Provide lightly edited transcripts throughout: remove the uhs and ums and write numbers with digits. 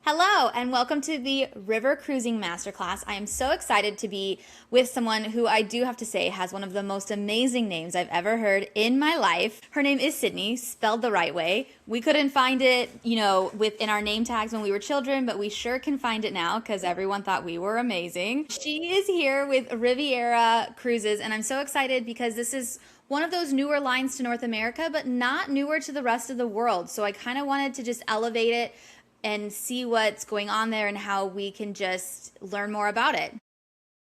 Hello, and welcome to the River Cruising Masterclass. I am so excited to be with someone who I do have to say has one of the most amazing names I've ever heard in my life. Her name is Sydney, spelled the right way. We couldn't find it, within our name tags when we were children, but we sure can find it now because everyone thought we were amazing. She is here with Riviera Cruises, and I'm so excited because this is one of those newer lines to North America, but not newer to the rest of the world. So I kind of wanted to just elevate it and see what's going on there and how we can just learn more about it.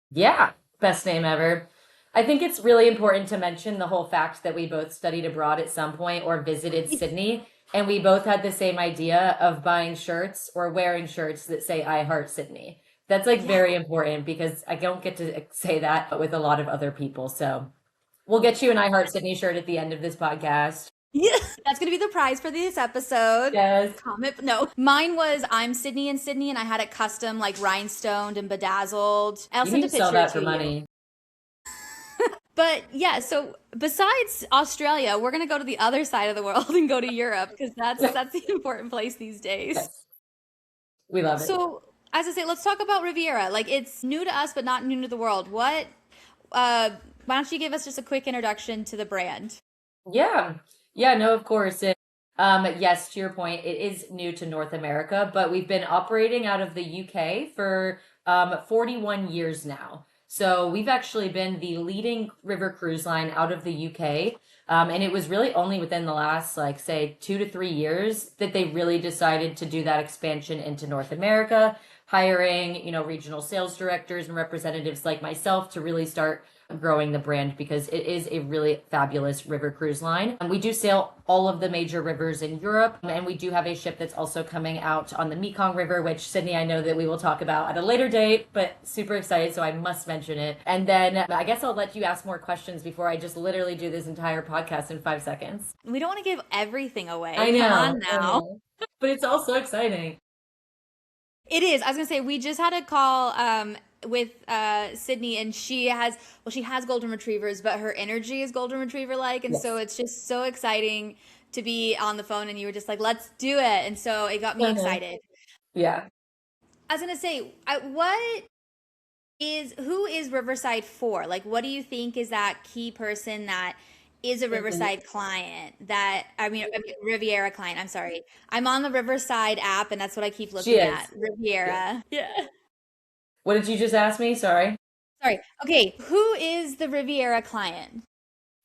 Yeah, best name ever. I think it's really important to mention the whole fact that we both studied abroad at some point or visited Sydney, and we both had the same idea of buying shirts or wearing shirts that say I Heart Sydney. That's like Yeah. very important because I don't get to say that with a lot of other people. So we'll get you an I Heart Sydney shirt at the end of this podcast. Yeah. That's going to be the prize for this episode. Yes. Comment. No, mine was I'm Sydney and Sydney, and I had it custom, like rhinestoned and bedazzled. I'll You send need a to sell picture that to for you. money. But yeah, so besides Australia, we're going to go to the other side of the world and go to Europe because that's the important place these days. Yes. We love it. So, as I say, let's talk about Riviera. Like it's new to us, but not new to the world. Uh, why don't you give us just a quick introduction to the brand? Yeah. Yeah, no, of course. Yes, to your point, it is new to North America, but we've been operating out of the UK for 41 years now. So we've actually been the leading river cruise line out of the UK. And it was really only within the last, like, say, 2 to 3 years that they really decided to do that expansion into North America, hiring, regional sales directors and representatives like myself to really start growing the brand because it is a really fabulous river cruise line. And we do sail all of the major rivers in Europe, and we do have a ship that's also coming out on the Mekong River, which Sydney, I know that we will talk about at a later date, but super excited, so I must mention it. And then I guess I'll let you ask more questions before I just literally do this entire podcast in 5 seconds. We don't want to give everything I away. Come on know, I now. know. But it's all so exciting. It is. I was gonna say we just had a call with Sydney, and she has golden retrievers, but her energy is golden retriever like, and so Yes. it's just so exciting to be on the phone, and you were just like, "Let's do it," and so it got me Uh-huh. excited. Yeah. I was gonna say, who is Riverside for? Like, what do you think is that key person that is a Mhm. Riverside client? I mean, Riviera client. I'm sorry. I'm on the Riverside app, and that's what I keep She looking at. is. Yeah. Riviera. Yeah. What did you just ask me? Sorry. Sorry. Okay, who is the Riviera client?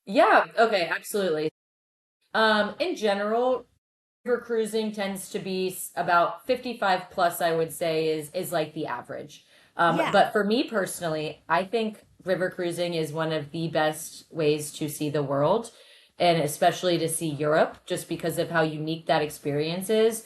Yeah, okay, absolutely. In general, river cruising tends to be about 55 plus, I would say, is like the average. Yeah. But for me personally, I think river cruising is one of the best ways to see the world, and especially to see Europe, just because of how unique that experience is.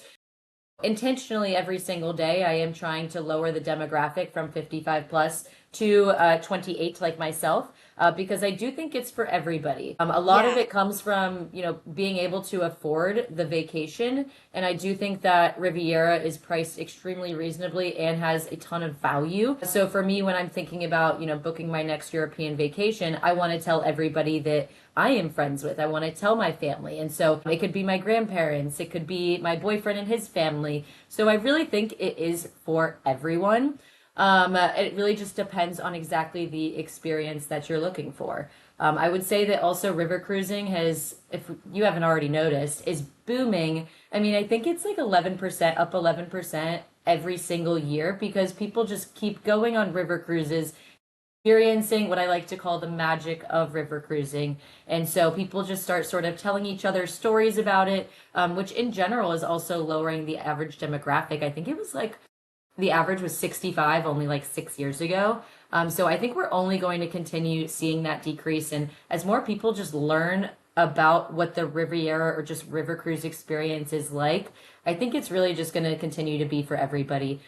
Intentionally, every single day, I am trying to lower the demographic from 55 plus to 28, like myself, because I do think it's for everybody. A lot of Yeah. it comes from, being able to afford the vacation. And I do think that Riviera is priced extremely reasonably and has a ton of value. So for me, when I'm thinking about, booking my next European vacation, I want to tell everybody that I am friends with. I want to tell my family. And so it could be my grandparents, it could be my boyfriend and his family. So I really think it is for everyone. It really just depends on exactly the experience that you're looking for. I would say that also river cruising has, if you haven't already noticed, is booming. I mean, I think it's like 11%, up 11% every single year because people just keep going on river cruises, experiencing what I like to call the magic of river cruising. And so people just start sort of telling each other stories about it, which in general is also lowering the average demographic. I think it was like the average was 65 only like 6 years ago. So I think we're only going to continue seeing that decrease. And as more people just learn about what the Riviera or just river cruise experience is like, I think it's really just going to continue to be for everybody,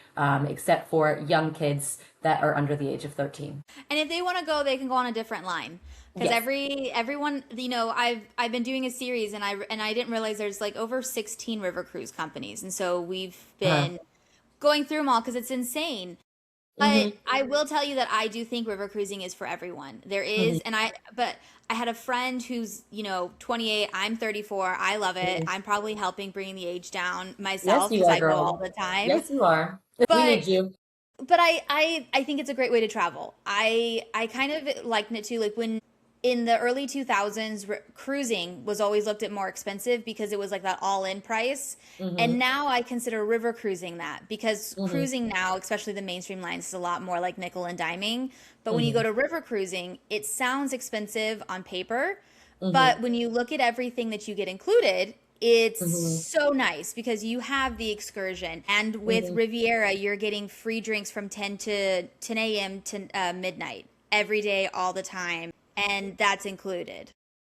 except for young kids that are under the age of 13. And if they want to go, they can go on a different line. Because Yes. everyone, I've been doing a series, and I didn't realize there's like over 16 river cruise companies, and so we've Uh-huh. been going through them all because it's insane. But Mm-hmm. I will tell you that I do think river cruising is for everyone. There Mm-hmm. is, but I had a friend who's, 28, I'm 34. I love it. Mm-hmm. I'm probably helping bringing the age down Yes, myself you because are, I go all girl. the time. Yes, you are. We But need you. but I think it's a great way to travel. I kind of liken it to like when in the early 2000s cruising was always looked at more expensive because it was like that all-in price. Mm-hmm. And now I consider river cruising that because Mm-hmm. cruising now, especially the mainstream lines, is a lot more like nickel and diming. But when you Mm-hmm. go to river cruising, it sounds expensive on paper, Mm-hmm. but when you look at everything that you get included, it's Mm-hmm. so nice because you have the excursion. And with Mm-hmm. Riviera, you're getting free drinks from 10 a.m. to midnight every day, all the time. And that's included.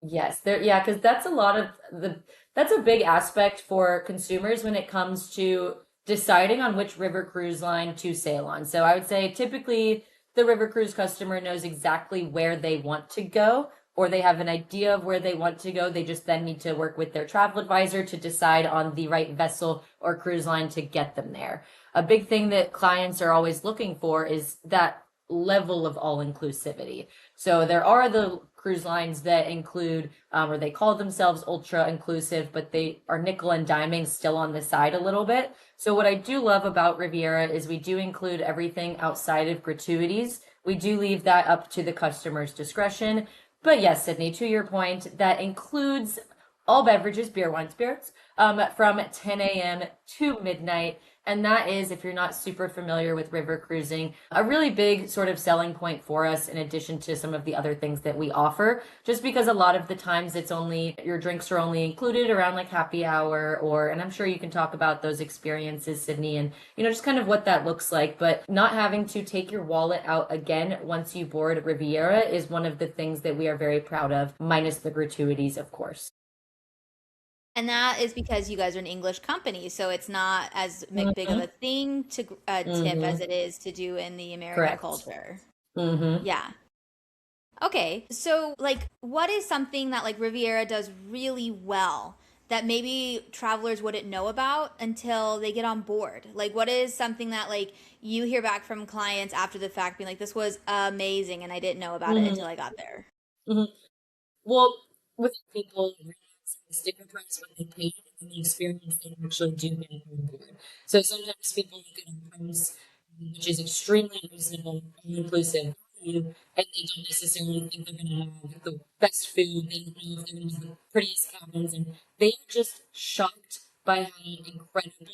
Yes, there, yeah, because that's a lot of that's a big aspect for consumers when it comes to deciding on which river cruise line to sail on. So I would say typically the river cruise customer knows exactly where they want to go, or they have an idea of where they want to go. They just then need to work with their travel advisor to decide on the right vessel or cruise line to get them there. A big thing that clients are always looking for is that level of all inclusivity. So there are the cruise lines that include, or they call themselves ultra inclusive, but they are nickel and diming still on the side a little bit. So what I do love about Riviera is we do include everything outside of gratuities. We do leave that up to the customer's discretion. But yes, Sydney, to your point, that includes all beverages, beer, wine, spirits, from 10 a.m. to midnight. And that is, if you're not super familiar with river cruising, a really big sort of selling point for us in addition to some of the other things that we offer. Just because a lot of the times it's only, your drinks are only included around like happy hour or, and I'm sure you can talk about those experiences, Sydney, and, just kind of what that looks like. But not having to take your wallet out again once you board Riviera is one of the things that we are very proud of, minus the gratuities, of course. And that is because you guys are an English company, so it's not as big of Mm-hmm. a thing to tip as Mm-hmm. it is to do in the American Correct. culture. Mm-hmm. Yeah. Okay. So, like, what is something that like Riviera does really well that maybe travelers wouldn't know about until they get on board? Like, what is something that like you hear back from clients after the fact being like, this was amazing and I didn't know about it Mm-hmm. until I got there? Mm-hmm. Well, with people, sticker price what they paid and the experience they actually do get on board. So sometimes people look at a price which is extremely reasonable and inclusive value, and they don't necessarily think they're going to have the best food. They don't know if they're going to have the prettiest cabins, and they are just shocked by how incredible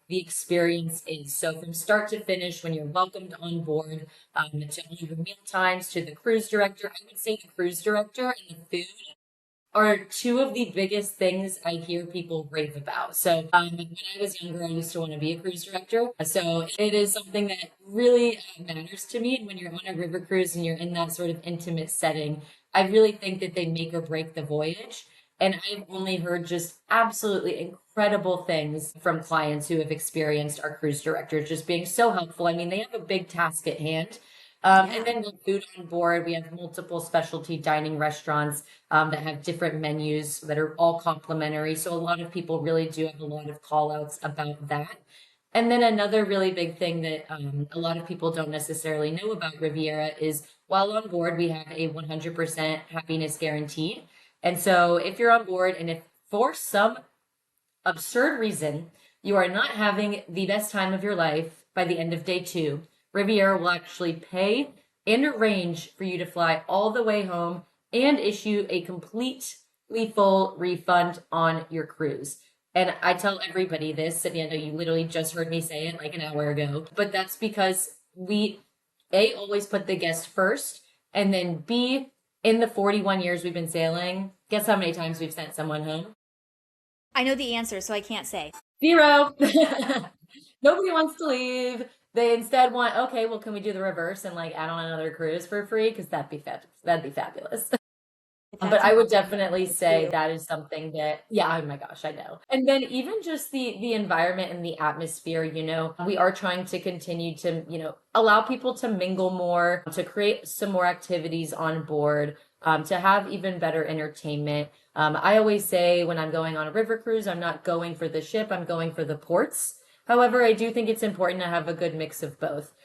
the experience is. So from start to finish, when you're welcomed on board, to all your meal times, to the cruise director, I would say the cruise director and the food are two of the biggest things I hear people rave about. So, when I was younger, I used to want to be a cruise director. So, it is something that really matters to me. And when you're on a river cruise and you're in that sort of intimate setting, I really think that they make or break the voyage. And I've only heard just absolutely incredible things from clients who have experienced our cruise directors just being so helpful. I mean, they have a big task at hand. And Yeah. then the food on board, we have multiple specialty dining restaurants that have different menus that are all complimentary. So a lot of people really do have a lot of call outs about that. And then another really big thing that a lot of people don't necessarily know about Riviera is while on board, we have a 100% happiness guarantee. And so if you're on board and if for some absurd reason you are not having the best time of your life by the end of day two, Riviera will actually pay and arrange for you to fly all the way home and issue a completely full refund on your cruise. And I tell everybody this, and I know you literally just heard me say it like an hour ago, but that's because we, A, always put the guest first, and then B, in the 41 years we've been sailing, guess how many times we've sent someone home? I know the answer, so I can't say. Zero. Nobody wants to leave. They instead want, okay, well, can we do the reverse and like add on another cruise for free? Because that'd be fabulous. But That's I would incredible definitely say too. that is something that, yeah, oh my gosh, I know. And then even just the environment and the atmosphere, we are trying to continue to, allow people to mingle more, to create some more activities on board, to have even better entertainment. I always say when I'm going on a river cruise, I'm not going for the ship, I'm going for the ports. However, I do think it's important to have a good mix of both.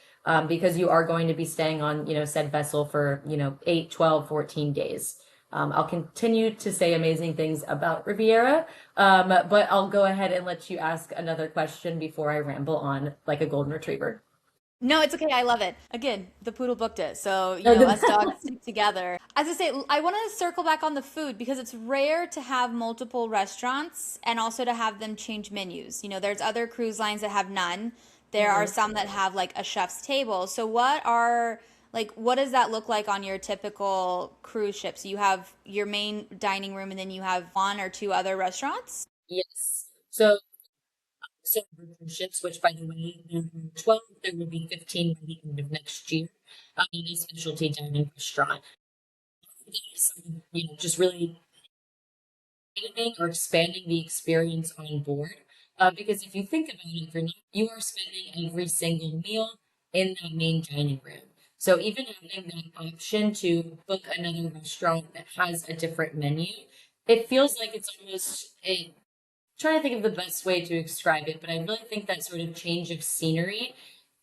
because you are going to be staying on, said vessel for, 8, 12, 14 days. I'll continue to say amazing things about Riviera, but I'll go ahead and let you ask another question before I ramble on like a golden retriever. No, it's okay. I love it. Again, the poodle booked it. So, No, us dogs stick together. As I say, I want to circle back on the food because it's rare to have multiple restaurants and also to have them change menus. There's other cruise lines that have none. There are Mhm. some that have like a chef's table. So, what does that look like on your typical cruise ship? So, you have your main dining room and then you have one or two other restaurants? Yes. So ships, which by the way, there are 12, there will be 15 by the end of next year, in a specialty dining restaurant. Just really editing or expanding the experience on board. Because if you think about it, if you're not, you are spending every single meal in that main dining room. So even having that option to book another restaurant that has a different menu, it feels like it's almost a trying to think of the best way to describe it, but I really think that sort of change of scenery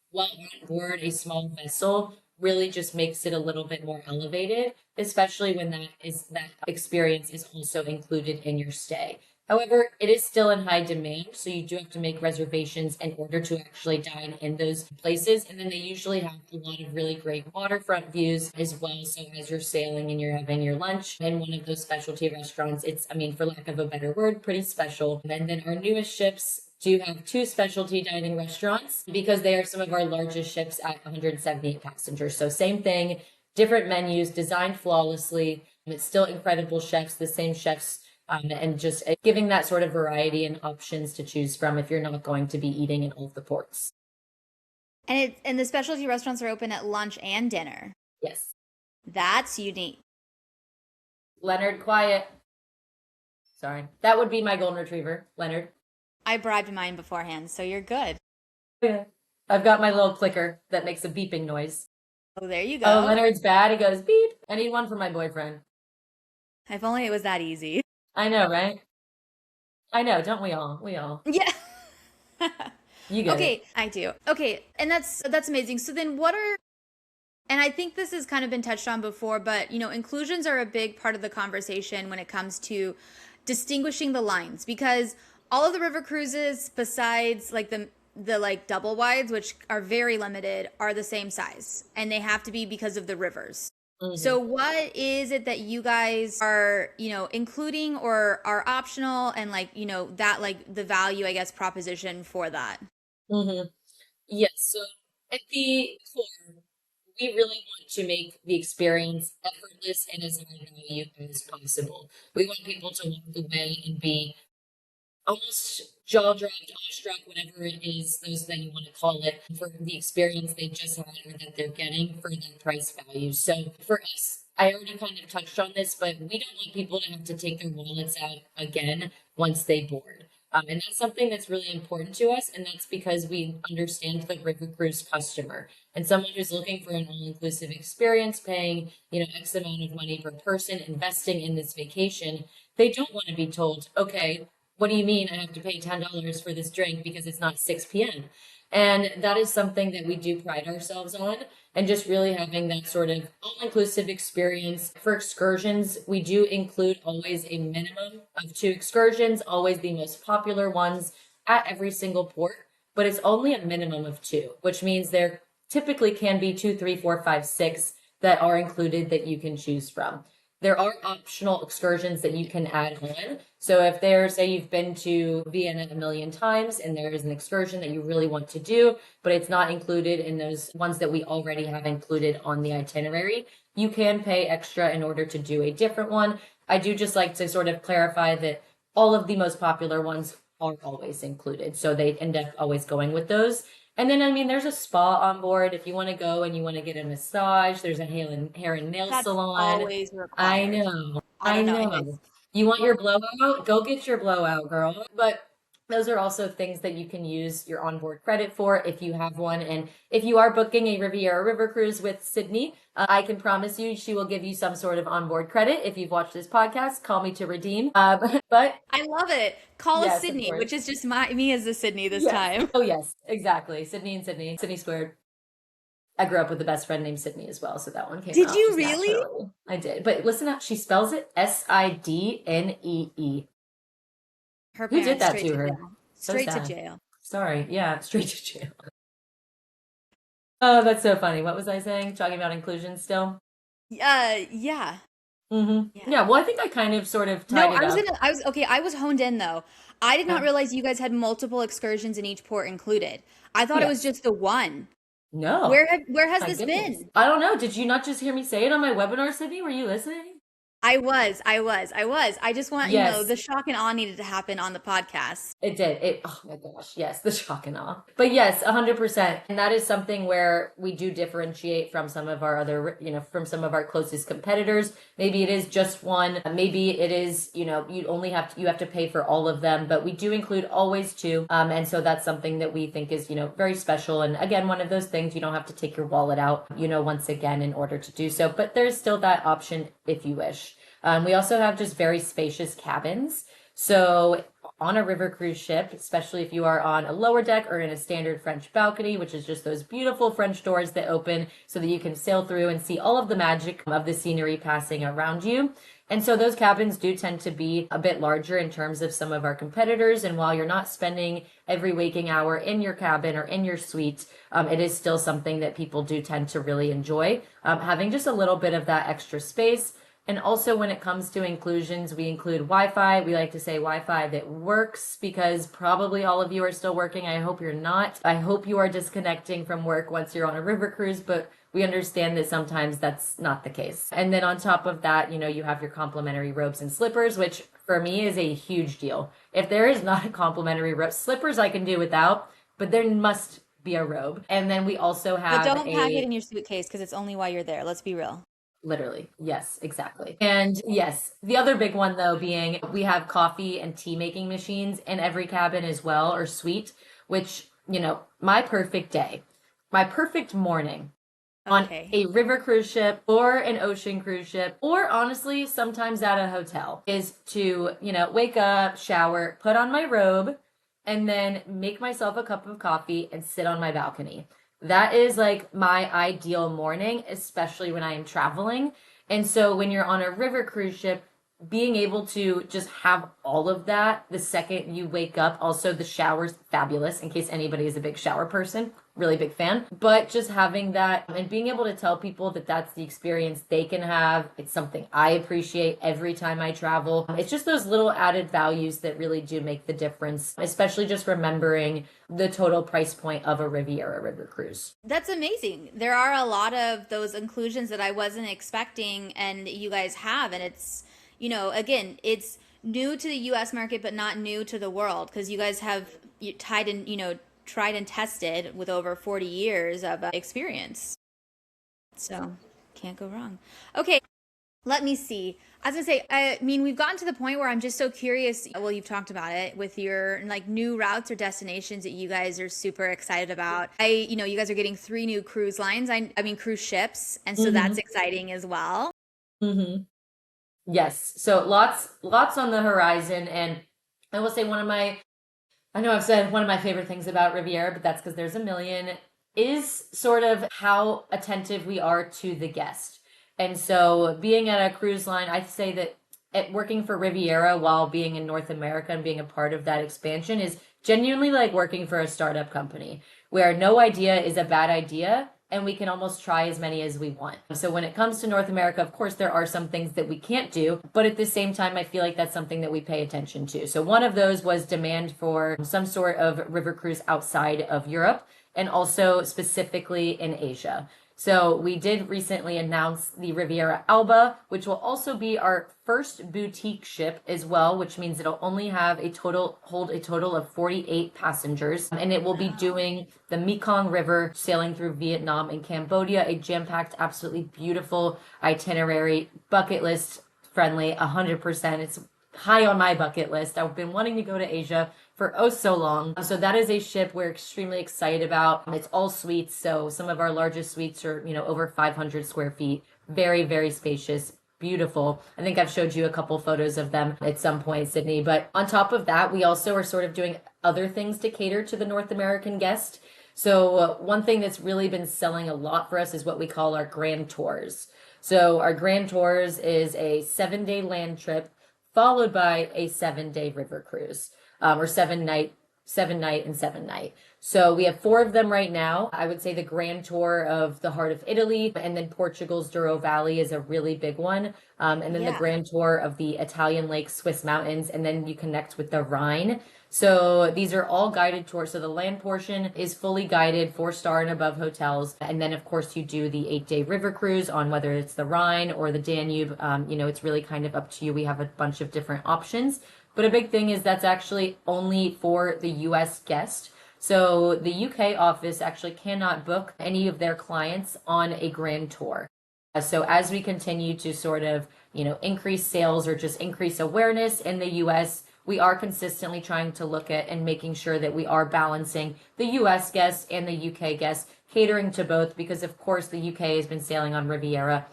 while on board a small vessel really just makes it a little bit more elevated, especially when that experience is also included in your stay. However, it is still in high demand, so you do have to make reservations in order to actually dine in those places. And then they usually have a lot of really great waterfront views as well. So as you're sailing and you're having your lunch in one of those specialty restaurants, it's, I mean, for lack of a better word, pretty special. And then our newest ships do have two specialty dining restaurants because they are some of our largest ships at 178 passengers. So same thing, different menus, designed flawlessly. It's still incredible chefs, the same chefs, and just giving that sort of variety and options to choose from if you're not going to be eating in all of the ports. And the specialty restaurants are open at lunch and dinner. Yes. That's unique. Leonard, quiet. Sorry. That would be my golden retriever, Leonard. I bribed mine beforehand, so you're good. Yeah. I've got my little clicker that makes a beeping noise. Oh, there you Oh, go. Leonard's bad. He goes beep. I need one for my boyfriend. If only it was that easy. I know, right? I know, don't we all? We all. Yeah. You get it. Okay, I do. Okay, and that's amazing. So then and I think this has kind of been touched on before, but inclusions are a big part of the conversation when it comes to distinguishing the lines because all of the river cruises besides like the like double wides, which are very limited, are the same size and they have to be because of the rivers. So what is it that you guys are, including or are optional and like, that like the value, I guess, proposition for that? Mm-hmm. Yes. So at the core, we really want to make the experience effortless and as high value as possible. We want people to walk away and be almost jaw dropped, awestruck, whatever it is, those that you want to call it, for the experience they just had or that they're getting for that price value. So for us, I already kind of touched on this, but we don't want people to have to take their wallets out again once they board. And that's something that's really important to us, and that's because we understand the river cruise customer and someone who's looking for an all-inclusive experience, paying X amount of money per person, investing in this vacation. They don't want to be told, okay, what do you mean I have to pay $10 for this drink because it's not 6 p.m.? And that is something that we do pride ourselves on, and just really having that sort of all-inclusive experience. For excursions, we do include always a minimum of 2 excursions, always the most popular ones at every single port, but it's only a minimum of 2, which means there typically can be 2, 3, 4, 5, 6 that are included that you can choose from. There are optional excursions that you can add on. So if there's, say you've been to Vienna a million times and there is an excursion that you really want to do, but it's not included in those ones that we already have included on the itinerary, you can pay extra in order to do a different one. I do just like to sort of clarify that all of the most popular ones are always included. So they end up always going with those. And then, I mean, there's a spa on board if you want to go and you want to get a massage. There's a hair and nail That's salon. always I required. know. I I don't know. know. You want your blowout? Go get your blowout, girl. But those are also things that you can use your onboard credit for if you have one. And if you are booking a Riviera River cruise with Sydney, I can promise you she will give you some sort of onboard credit. If you've watched this podcast, call me to redeem. But I love it. Call us yes, of Sydney, course. which is just me as a Sydney this Yes. time. Oh, yes, exactly. Sydney and Sydney. Sydney squared. I grew up with a best friend named Sydney as well, so that one came Did out you just really? naturally. I did. But listen up, she spells it Sidnee. Her Who did parents that straight to to her? jail. So Straight to sad. jail. Sorry. Yeah, straight to jail. Oh, that's so funny. What was I saying? Talking about inclusion still? Yeah. Mm-hmm. Yeah. Yeah, well, I think I kind of sort of No, tied it up. I was honed in though. I did not Yeah. realize you guys had multiple excursions in each port included. I thought it was Yes. just the one. No. Where has My this goodness. been? I don't know. Did you not just hear me say it on my webinar, Sydney? Were you listening? I was. I just want, Yes. the shock and awe needed to happen on the podcast. It did. Oh my gosh. Yes, the shock and awe. But yes, 100%. And that is something where we do differentiate from some of our other, from some of our closest competitors. Maybe it is just one. Maybe it is, you have to pay for all of them, but we do include always two. And so that's something that we think is, very special. And again, one of those things you don't have to take your wallet out, once again in order to do so. But there's still that option if you wish. We also have just very spacious cabins. So on a river cruise ship, especially if you are on a lower deck or in a standard French balcony, which is just those beautiful French doors that open so that you can sail through and see all of the magic of the scenery passing around you. And so those cabins do tend to be a bit larger in terms of some of our competitors. And while you're not spending every waking hour in your cabin or in your suite, it is still something that people do tend to really enjoy, having just a little bit of that extra space. And also when it comes to inclusions, we include Wi-Fi. We like to say Wi-Fi that works because probably all of you are still working. I hope you're not. I hope you are disconnecting from work once you're on a river cruise, but we understand that sometimes that's not the case. And then on top of that, you have your complimentary robes and slippers, which for me is a huge deal. If there is not a complimentary robe, slippers I can do without, but there must be a robe. And then we also But have don't pack it in your suitcase because it's only while you're there. Let's be real. Literally. Yes, exactly. And yes, the other big one though being we have coffee and tea making machines in every cabin as well, or suite, which, my perfect day, my perfect morning on Okay. a river cruise ship or an ocean cruise ship, or honestly, sometimes at a hotel is to, wake up, shower, put on my robe, and then make myself a cup of coffee and sit on my balcony. That is like my ideal morning, especially when I am traveling. And so when you're on a river cruise ship, being able to just have all of that the second you wake up. Also, the shower's fabulous in case anybody is a big shower person. Really big fan. But just having that and being able to tell people that that's the experience they can have. It's something I appreciate every time I travel. It's just those little added values that really do make the difference, especially just remembering the total price point of a Riviera River cruise. That's amazing. There are a lot of those inclusions that I wasn't expecting and you guys have. And it's, again, it's new to the US market, but not new to the world because you guys have tried and tested with over 40 years of experience. So can't go wrong. Okay, let me see. I was gonna say, I mean, we've gotten to the point where I'm just so curious. Well, you've talked about it with your like new routes or destinations that you guys are super excited about. You guys are getting 3 new cruise lines. I mean, cruise ships, and so that's exciting as well. Mm-hmm. Yes. So lots on the horizon. And I will say I know I've said one of my favorite things about Riviera, but that's because there's a million, is sort of how attentive we are to the guest. And so being at a cruise line, I'd say that working for Riviera while being in North America and being a part of that expansion is genuinely like working for a startup company where no idea is a bad idea and we can almost try as many as we want. So when it comes to North America, of course, there are some things that we can't do, but at the same time, I feel like that's something that we pay attention to. So one of those was demand for some sort of river cruise outside of Europe and also specifically in Asia. So we did recently announce the Riviera Alba, which will also be our first boutique ship as well, which means it'll only hold a total of 48 passengers. And it will be doing the Mekong River, sailing through Vietnam and Cambodia, a jam-packed, absolutely beautiful itinerary, bucket list friendly, 100%. It's high on my bucket list. I've been wanting to go to Asia for oh so long. So that is a ship we're extremely excited about. It's all suites. So some of our largest suites are, over 500 square feet. Very, very spacious. Beautiful. I think I've showed you a couple photos of them at some point, Sydney. But on top of that, we also are sort of doing other things to cater to the North American guest. So one thing that's really been selling a lot for us is what we call our grand tours. So our grand tours is a 7 day land trip followed by a 7 day river cruise, or 7 night, 7 night and 7 night. So we have four of them right now. I would say the grand tour of the heart of Italy, and then Portugal's Douro Valley is a really big one. And then the Yeah. grand tour of the Italian lakes, Swiss mountains, and then you connect with the Rhine. So these are all guided tours. So the land portion is fully guided, 4 star and above hotels. And then, of course, you do the 8 day river cruise on whether it's the Rhine or the Danube. It's really kind of up to you. We have a bunch of different options. But a big thing is that's actually only for the US guest. So the UK office actually cannot book any of their clients on a grand tour. So as we continue to sort of, increase sales or just increase awareness in the US, we are consistently trying to look at and making sure that we are balancing the US guests and the UK guests, catering to both because, of course, the UK has been sailing on Riviera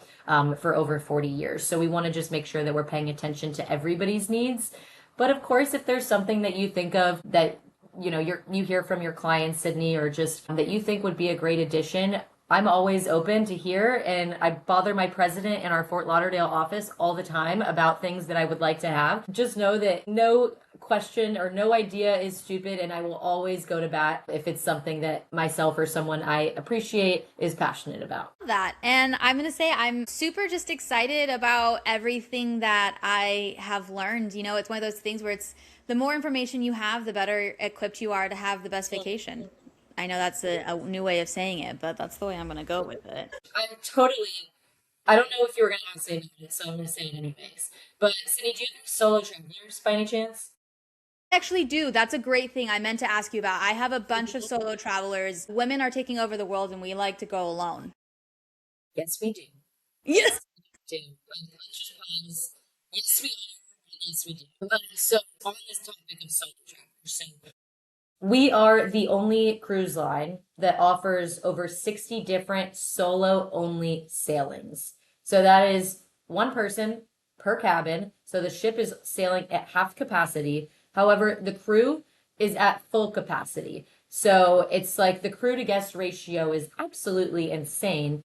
for over 40 years. So we want to just make sure that we're paying attention to everybody's needs. But of course, if there's something that you think of that you hear from your clients, Sydney, or just that you think would be a great addition, I'm always open to hear, and I bother my president in our Fort Lauderdale office all the time about things that I would like to have. Just know that no question or no idea is stupid, and I will always go to bat if it's something that myself or someone I appreciate is passionate about. That. And I'm going to say I'm super just excited about everything that I have learned. It's one of those things where it's the more information you have, the better equipped you are to have the best vacation. I know that's a new way of saying it, but that's the way I'm going to go with it. I don't know if you were going to say it, so I'm going to say it anyways. But Sydney, do you have solo travelers by any chance? I actually do. That's a great thing I meant to ask you about. I have a bunch of solo travelers. Women are taking over the world and we like to go alone. Yes, we do. Yes. Do. Yes, we are. Yes, we do. So on this topic of solo travelers, so we are the only cruise line that offers over 60 different solo only sailings. So that is one person per cabin. So the ship is sailing at half capacity. However, the crew is at full capacity. So it's like the crew to guest ratio is absolutely insane.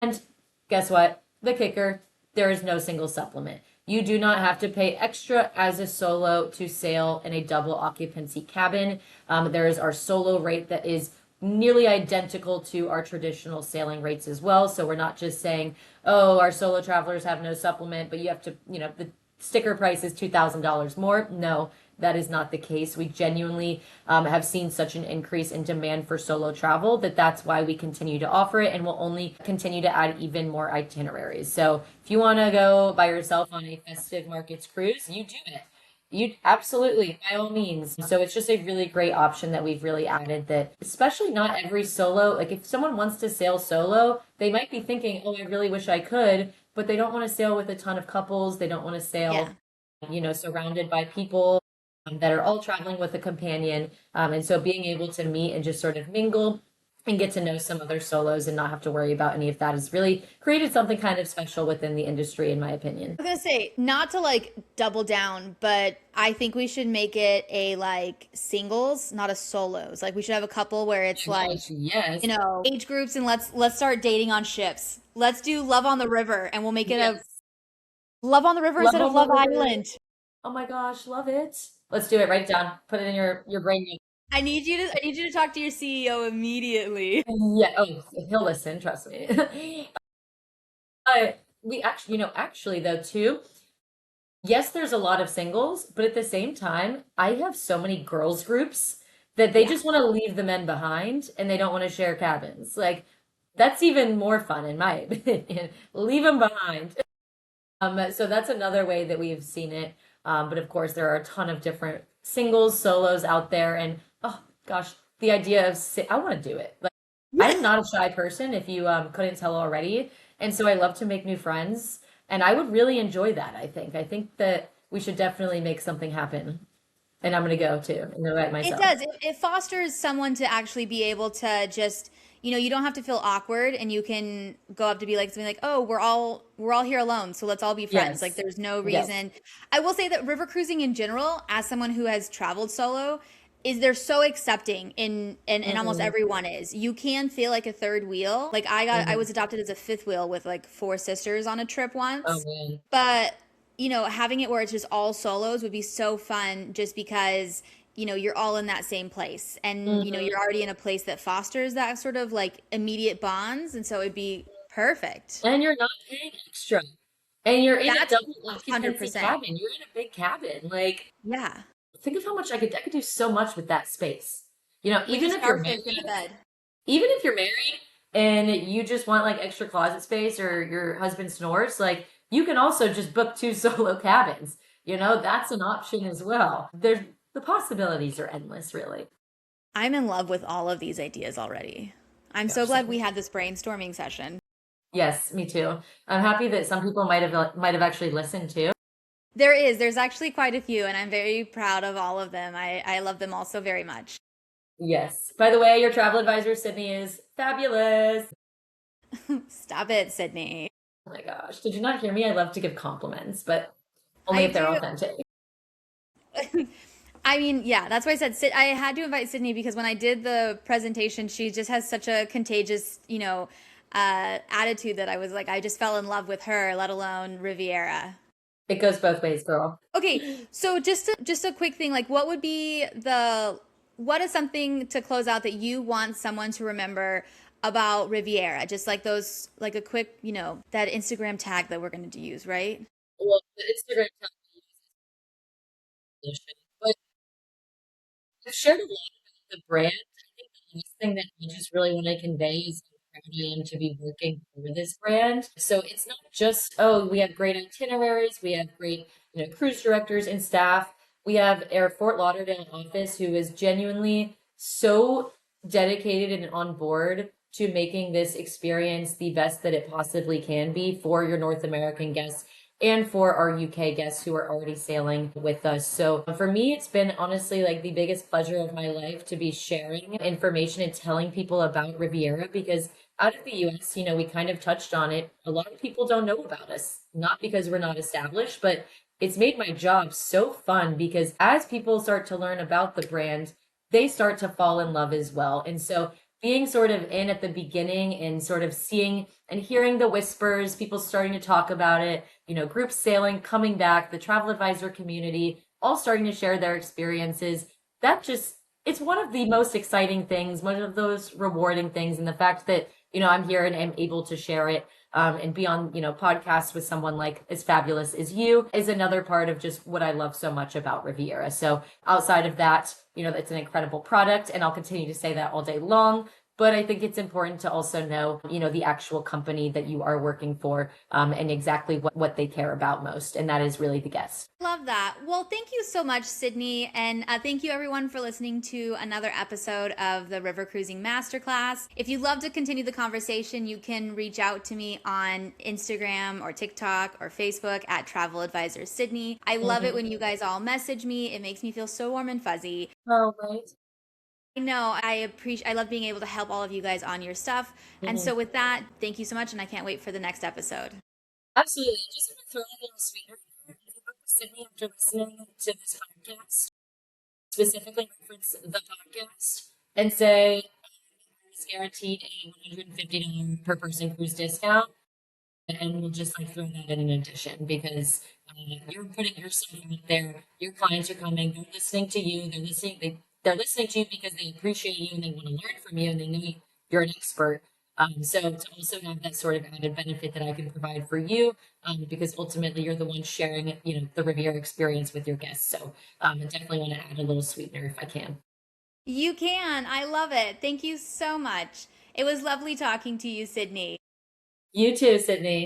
And guess what? The kicker, there is no single supplement. You do not have to pay extra as a solo to sail in a double occupancy cabin. There is our solo rate that is nearly identical to our traditional sailing rates as well. So we're not just saying, oh, our solo travelers have no supplement, but you have to, the sticker price is $2,000 more. No, that is not the case. We genuinely have seen such an increase in demand for solo travel that's why we continue to offer it, and we'll only continue to add even more itineraries. So if you want to go by yourself on a festive markets cruise, you do it. You absolutely, by all means. So it's just a really great option that we've really added that, especially not every solo, like if someone wants to sail solo, they might be thinking, oh, I really wish I could, but they don't want to sail with a ton of couples. They don't want to sail, surrounded by people that are all traveling with a companion. And so being able to meet and just sort of mingle and get to know some other solos and not have to worry about any of that has really created something kind of special within the industry, in my opinion. I was gonna say, not to like double down, but I think we should make it a like singles, not a solos. Like we should have a couple where it's like, yes, age groups, and let's start dating on ships. Let's do Love on the River, and we'll make it a Love on the River instead of Love Island. Oh my gosh, love it. Let's do it. Write it down. Put it in your brain. I need you to talk to your CEO immediately. Yeah. Oh, he'll listen. Trust me. We actually though too. Yes, there's a lot of singles, but at the same time, I have so many girls groups that they just want to leave the men behind and they don't want to share cabins. Like that's even more fun in my opinion. Leave them behind. So that's another way that we've seen it. But of course, there are a ton of different singles, solos out there, and oh gosh, the idea of I want to do it. Like I'm not a shy person, if you couldn't tell already, and so I love to make new friends, and I would really enjoy that. I think that we should definitely make something happen, and I'm gonna go too and invite myself. It does. It fosters someone to actually be able to just you don't have to feel awkward, and you can go up to be like something like, oh, we're all here alone, so let's all be friends. Yes. Like there's no reason. I will say that river cruising in general, as someone who has traveled solo, is they're so accepting in almost Mm-hmm. everyone is. You can feel like a third wheel. Like I Mm-hmm. was adopted as a fifth wheel with like four sisters on a trip Oh once. man. But, having it where it's just all solos would be so fun just because, you're all in that same place and, Mm-hmm. you're already in a place that fosters that sort of like immediate bonds. And so it'd be perfect. And you're not paying extra. And you're in a That's double occupancy 100%. cabin. You're in a big cabin. Like, Yeah. think of how much I could do so much with that space. With a starfish in a bed. Even if you're married and you just want like extra closet space or your husband snores, like you can also just book two solo cabins. That's an option as well. The possibilities are endless, really. I'm in love with all of these ideas already. I'm so Gosh, glad same. we had this brainstorming session. Yes, me too. I'm happy that some people might have actually listened too. There's actually quite a few, and I'm very proud of all of them. I love them all so very much. Yes. By the way, your travel advisor, Sydney, is fabulous. Stop it, Sydney. Oh my gosh. Did you not hear me? I love to give compliments, but only I if they're do. authentic. I mean, yeah, that's why I said I had to invite Sydney because when I did the presentation, she just has such a contagious, attitude that I was like, I just fell in love with her, let alone Riviera. It goes both ways, girl. Okay, so just a quick thing, like what is something to close out that you want someone to remember about Riviera? Just like those, like a quick, that Instagram tag that we're going to use, right? Well, the Instagram account is but I've shared a lot about the brand. I think the last thing that I just really want to convey is how proud I am to be working for this brand. So it's not just, oh, we have great itineraries, we have great, cruise directors and staff. We have our Fort Lauderdale office who is genuinely so dedicated and on board to making this experience the best that it possibly can be for your North American guests and for our UK guests who are already sailing with us. So for me, it's been honestly like the biggest pleasure of my life to be sharing information and telling people about Riviera because out of the US, we kind of touched on it. A lot of people don't know about us, not because we're not established, but it's made my job so fun because as people start to learn about the brand, they start to fall in love as well. And so being sort of in at the beginning and sort of seeing and hearing the whispers, people starting to talk about it, groups sailing, coming back, the travel advisor community, all starting to share their experiences. It's one of the most exciting things, one of those rewarding things. And the fact that, I'm here and I'm able to share it and be on, podcasts with someone like as fabulous as you is another part of just what I love so much about Riviera. So outside of that, it's an incredible product and I'll continue to say that all day long. But I think it's important to also know, the actual company that you are working for and exactly what they care about most. And that is really the guest. Love that. Well, thank you so much, Sydney. And thank you, everyone, for listening to another episode of the River Cruising Masterclass. If you'd love to continue the conversation, you can reach out to me on Instagram or TikTok or Facebook at Travel Advisor Sydney. I love it Mm-hmm. when you guys all message me. It makes me feel so warm and fuzzy. Oh, right. No, I love being able to help all of you guys on your stuff. And Mm-hmm. so with that, thank you so much and I can't wait for the next episode. Absolutely. Just want to throw a little sweetener here. If you book with Sydney after listening to this podcast, specifically reference the podcast and say it's guaranteed a $150 per person cruise discount. And we'll just like throw that in addition because you're putting yourself out there. Your clients are coming. They're listening to you. They're listening to you because they appreciate you and they want to learn from you and they know you're an expert. So to also have that sort of added benefit that I can provide for you, because ultimately you're the one sharing, the Riviera experience with your guests. So I definitely want to add a little sweetener if I can. You can. I love it. Thank you so much. It was lovely talking to you, Sydney. You too, Sydney.